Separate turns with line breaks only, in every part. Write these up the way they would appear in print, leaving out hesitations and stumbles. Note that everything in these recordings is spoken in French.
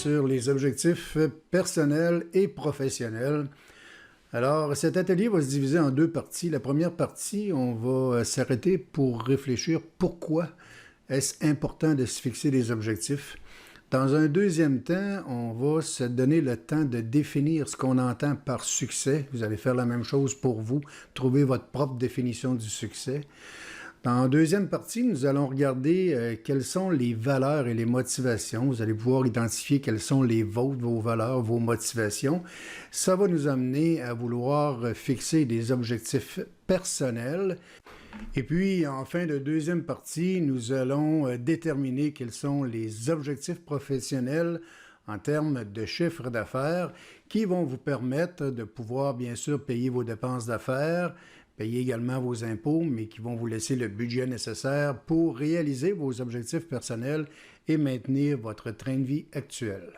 sur les objectifs personnels et professionnels. Alors, cet atelier va se diviser en deux parties. La première partie, on va s'arrêter pour réfléchir pourquoi est-ce important de se fixer des objectifs. Dans un deuxième temps, on va se donner le temps de définir ce qu'on entend par succès. Vous allez faire la même chose pour vous, trouver votre propre définition du succès. Dans la deuxième partie, nous allons regarder quelles sont les valeurs et les motivations. Vous allez pouvoir identifier quelles sont les vôtres, vos valeurs, vos motivations. Ça va nous amener à vouloir fixer des objectifs personnels. Et puis, en fin de deuxième partie, nous allons déterminer quels sont les objectifs professionnels en termes de chiffre d'affaires qui vont vous permettre de pouvoir, bien sûr, payer vos dépenses d'affaires, payer également vos impôts, mais qui vont vous laisser le budget nécessaire pour réaliser vos objectifs personnels et maintenir votre train de vie actuel.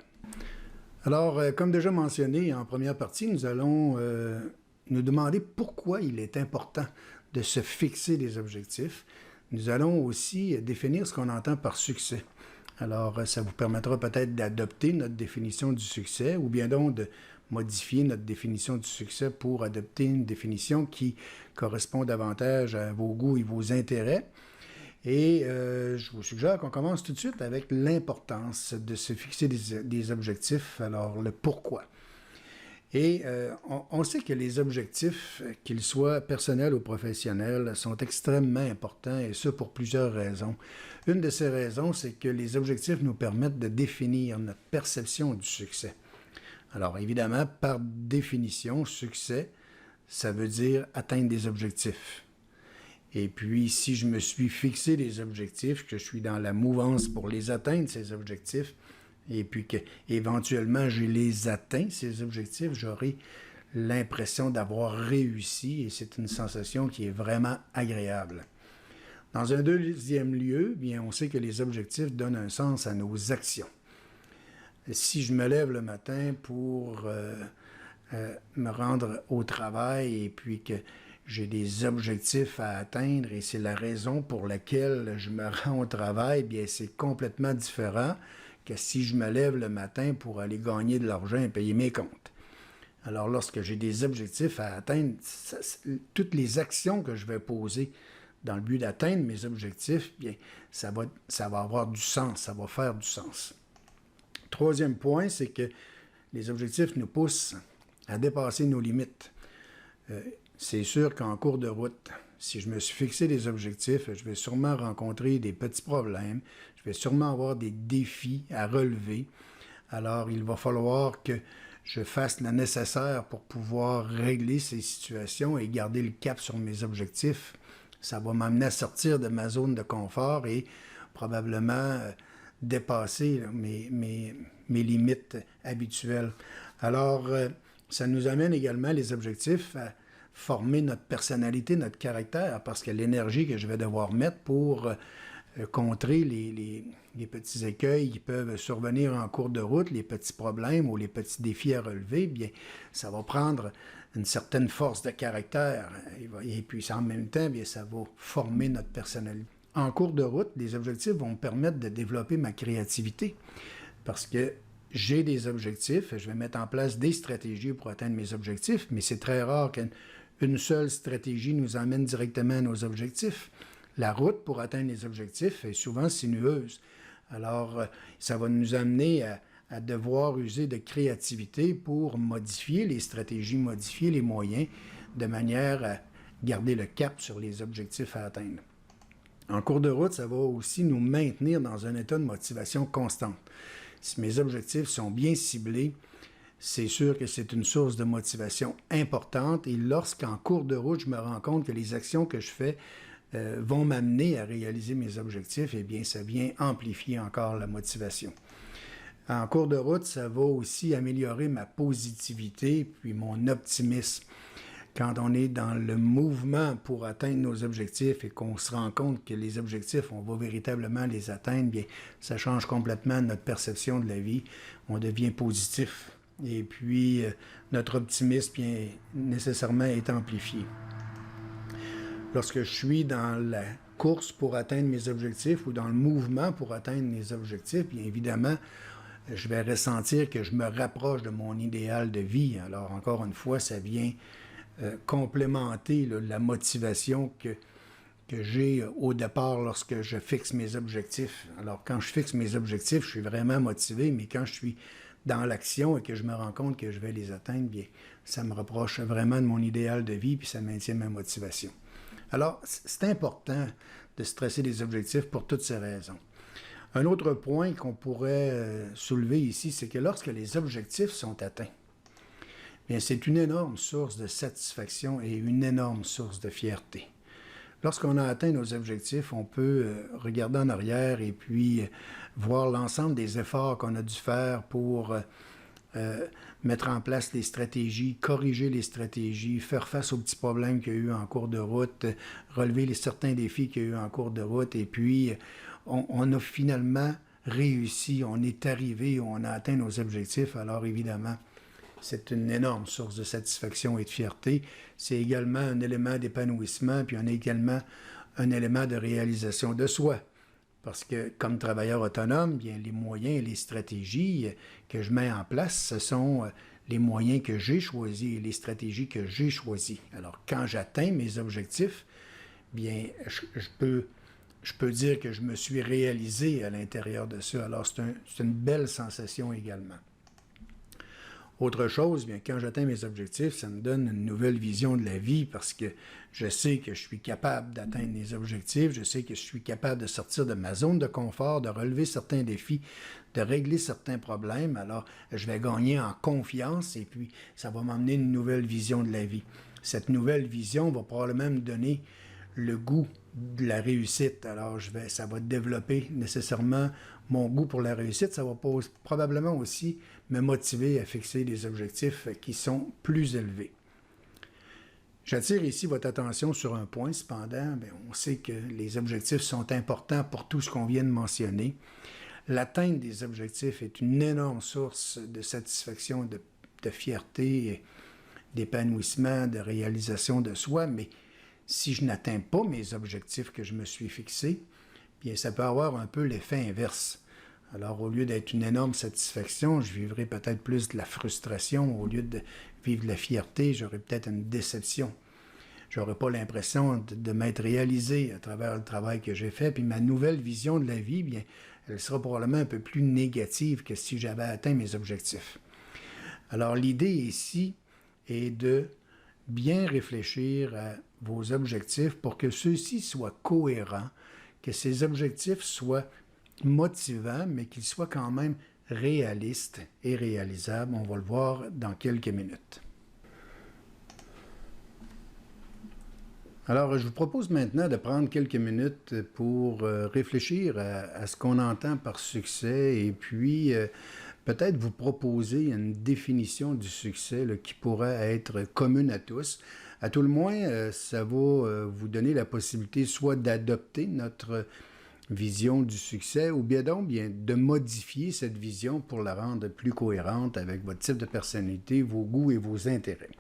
Alors, comme déjà mentionné en première partie, nous allons nous demander pourquoi il est important de se fixer des objectifs. Nous allons aussi définir ce qu'on entend par succès. Alors, ça vous permettra peut-être d'adopter notre définition du succès ou bien donc de modifier notre définition du succès pour adopter une définition qui correspond davantage à vos goûts et vos intérêts. Et je vous suggère qu'on commence tout de suite avec l'importance de se fixer des objectifs, alors le pourquoi. Et on sait que les objectifs, qu'ils soient personnels ou professionnels, sont extrêmement importants, et ça pour plusieurs raisons. Une de ces raisons, c'est que les objectifs nous permettent de définir notre perception du succès. Alors évidemment, par définition, succès, ça veut dire atteindre des objectifs. Et puis, si je me suis fixé des objectifs, que je suis dans la mouvance pour les atteindre, ces objectifs, et puis qu'éventuellement je les atteins, ces objectifs, j'aurai l'impression d'avoir réussi et c'est une sensation qui est vraiment agréable. Dans un deuxième lieu, bien, on sait que les objectifs donnent un sens à nos actions. Si je me lève le matin pour me rendre au travail et puis que j'ai des objectifs à atteindre et c'est la raison pour laquelle je me rends au travail, bien c'est complètement différent que si je me lève le matin pour aller gagner de l'argent et payer mes comptes. Alors, lorsque j'ai des objectifs à atteindre, toutes les actions que je vais poser dans le but d'atteindre mes objectifs, bien, ça va avoir du sens, ça va faire du sens. Troisième point, c'est que les objectifs nous poussent à dépasser nos limites. C'est sûr qu'en cours de route, si je me suis fixé des objectifs, je vais sûrement rencontrer des petits problèmes, je vais sûrement avoir des défis à relever. Alors, il va falloir que je fasse le nécessaire pour pouvoir régler ces situations et garder le cap sur mes objectifs. Ça va m'amener à sortir de ma zone de confort et probablement dépasser mes limites habituelles. Alors, ça nous amène également les objectifs à former notre personnalité, notre caractère, parce que l'énergie que je vais devoir mettre pour contrer les petits écueils qui peuvent survenir en cours de route, les petits problèmes ou les petits défis à relever, bien, ça va prendre une certaine force de caractère. Et puis, en même temps, bien, ça va former notre personnalité. En cours de route, les objectifs vont me permettre de développer ma créativité, parce que j'ai des objectifs, je vais mettre en place des stratégies pour atteindre mes objectifs, mais c'est très rare qu'une seule stratégie nous emmène directement à nos objectifs. La route pour atteindre les objectifs est souvent sinueuse. Alors, ça va nous amener à devoir user de créativité pour modifier les stratégies, modifier les moyens, de manière à garder le cap sur les objectifs à atteindre. En cours de route, ça va aussi nous maintenir dans un état de motivation constante. Si mes objectifs sont bien ciblés, c'est sûr que c'est une source de motivation importante et lorsqu'en cours de route, je me rends compte que les actions que je fais vont m'amener à réaliser mes objectifs, eh bien, ça vient amplifier encore la motivation. En cours de route, ça va aussi améliorer ma positivité puis mon optimisme. Quand on est dans le mouvement pour atteindre nos objectifs et qu'on se rend compte que les objectifs, on va véritablement les atteindre, bien, ça change complètement notre perception de la vie. On devient positif. Et puis, notre optimisme, bien, nécessairement est amplifié. Lorsque je suis dans la course pour atteindre mes objectifs ou dans le mouvement pour atteindre mes objectifs, bien évidemment, je vais ressentir que je me rapproche de mon idéal de vie. Alors, encore une fois, ça vient complémenter là, la motivation que j'ai au départ lorsque je fixe mes objectifs. Alors, quand je fixe mes objectifs, je suis vraiment motivé, mais quand je suis dans l'action et que je me rends compte que je vais les atteindre, bien, ça me rapproche vraiment de mon idéal de vie, puis ça maintient ma motivation. Alors, c'est important de se tracer des objectifs pour toutes ces raisons. Un autre point qu'on pourrait soulever ici, c'est que lorsque les objectifs sont atteints, bien, c'est une énorme source de satisfaction et une énorme source de fierté. Lorsqu'on a atteint nos objectifs, on peut regarder en arrière et puis voir l'ensemble des efforts qu'on a dû faire pour mettre en place les stratégies, corriger les stratégies, faire face aux petits problèmes qu'il y a eu en cours de route, relever certains défis qu'il y a eu en cours de route, et puis on a finalement réussi, on est arrivé, on a atteint nos objectifs. Alors évidemment, c'est une énorme source de satisfaction et de fierté. C'est également un élément d'épanouissement, puis on a également un élément de réalisation de soi. Parce que comme travailleur autonome, bien, les moyens et les stratégies que je mets en place, ce sont les moyens que j'ai choisis et les stratégies que j'ai choisies. Alors, quand j'atteins mes objectifs, bien, je peux dire que je me suis réalisé à l'intérieur de ça. Alors, c'est une belle sensation également. Autre chose, bien, quand j'atteins mes objectifs, ça me donne une nouvelle vision de la vie parce que je sais que je suis capable d'atteindre mes objectifs, je sais que je suis capable de sortir de ma zone de confort, de relever certains défis, de régler certains problèmes. Alors, je vais gagner en confiance et puis ça va m'emmener une nouvelle vision de la vie. Cette nouvelle vision va probablement me donner le goût de la réussite. Alors, ça va développer nécessairement mon goût pour la réussite. Ça va probablement aussi me motiver à fixer des objectifs qui sont plus élevés. J'attire ici votre attention sur un point, cependant, bien, on sait que les objectifs sont importants pour tout ce qu'on vient de mentionner. L'atteinte des objectifs est une énorme source de satisfaction, de fierté, d'épanouissement, de réalisation de soi, mais si je n'atteins pas mes objectifs que je me suis fixés, bien, ça peut avoir un peu l'effet inverse. Alors, au lieu d'être une énorme satisfaction, je vivrai peut-être plus de la frustration. Au lieu de vivre de la fierté, j'aurai peut-être une déception. Je n'aurai pas l'impression de m'être réalisé à travers le travail que j'ai fait. Puis ma nouvelle vision de la vie, bien, elle sera probablement un peu plus négative que si j'avais atteint mes objectifs. Alors, l'idée ici est de bien réfléchir à vos objectifs pour que ceux-ci soient cohérents, que ces objectifs soient motivants, mais qu'ils soient quand même réalistes et réalisables. On va le voir dans quelques minutes. Alors, je vous propose maintenant de prendre quelques minutes pour réfléchir à ce qu'on entend par succès et puis peut-être vous proposer une définition du succès là, qui pourrait être commune à tous. À tout le moins, ça va vous donner la possibilité soit d'adopter notre vision du succès ou bien donc bien, de modifier cette vision pour la rendre plus cohérente avec votre type de personnalité, vos goûts et vos intérêts.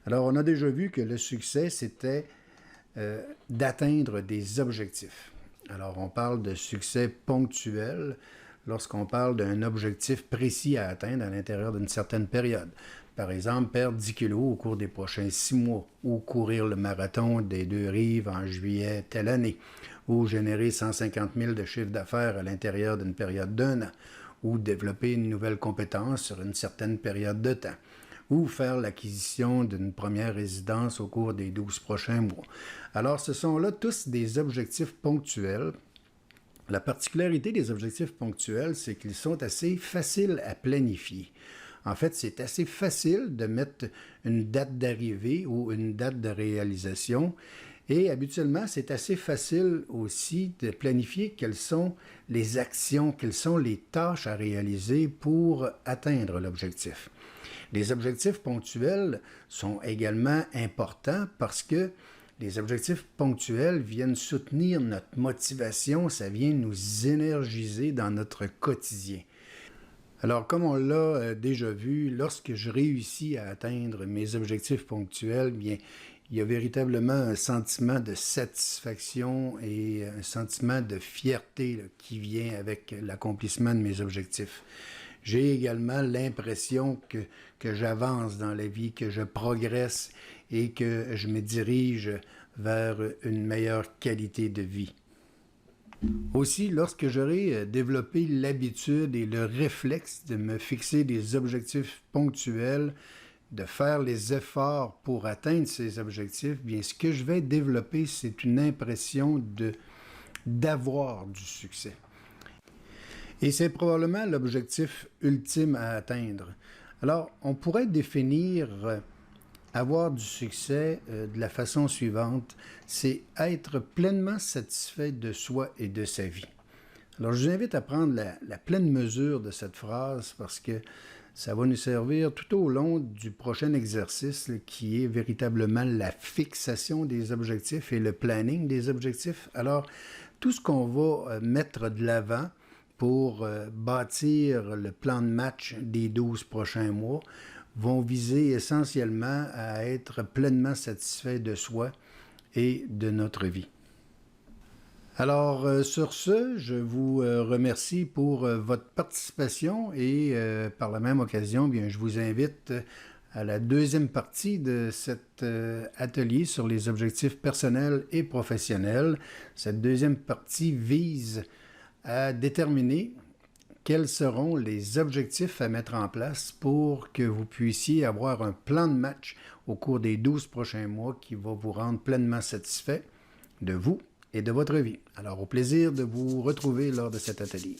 Alors, on a déjà vu que le succès, c'était d'atteindre des objectifs. Alors, on parle de succès ponctuel lorsqu'on parle d'un objectif précis à atteindre à l'intérieur d'une certaine période. Par exemple, perdre 10 kilos au cours des prochains 6 mois, ou courir le marathon des Deux-Rives en juillet telle année, ou générer 150 000 de chiffre d'affaires à l'intérieur d'une période d'1 an, ou développer une nouvelle compétence sur une certaine période de temps, ou faire l'acquisition d'une première résidence au cours des 12 prochains mois. Alors, ce sont là tous des objectifs ponctuels. La particularité des objectifs ponctuels, c'est qu'ils sont assez faciles à planifier. En fait, c'est assez facile de mettre une date d'arrivée ou une date de réalisation. Et habituellement, c'est assez facile aussi de planifier quelles sont les actions, quelles sont les tâches à réaliser pour atteindre l'objectif. Les objectifs ponctuels sont également importants parce que les objectifs ponctuels viennent soutenir notre motivation, ça vient nous énergiser dans notre quotidien. Alors, comme on l'a déjà vu, lorsque je réussis à atteindre mes objectifs ponctuels, bien, il y a véritablement un sentiment de satisfaction et un sentiment de fierté là, qui vient avec l'accomplissement de mes objectifs. J'ai également l'impression que j'avance dans la vie, que je progresse et que je me dirige vers une meilleure qualité de vie. Aussi, lorsque j'aurai développé l'habitude et le réflexe de me fixer des objectifs ponctuels, de faire les efforts pour atteindre ces objectifs, bien, ce que je vais développer, c'est une impression d'avoir du succès. Et c'est probablement l'objectif ultime à atteindre. Alors, on pourrait définir avoir du succès de la façon suivante, c'est être pleinement satisfait de soi et de sa vie. Alors, je vous invite à prendre la pleine mesure de cette phrase parce que ça va nous servir tout au long du prochain exercice là, qui est véritablement la fixation des objectifs et le planning des objectifs. Alors, tout ce qu'on va mettre de l'avant pour bâtir le plan de match des 12 prochains mois vont viser essentiellement à être pleinement satisfaits de soi et de notre vie. Alors, sur ce, je vous remercie pour votre participation et par la même occasion, bien, je vous invite à la deuxième partie de cet atelier sur les objectifs personnels et professionnels. Cette deuxième partie vise à déterminer quels seront les objectifs à mettre en place pour que vous puissiez avoir un plan de match au cours des 12 prochains mois qui va vous rendre pleinement satisfait de vous et de votre vie. Alors, au plaisir de vous retrouver lors de cet atelier.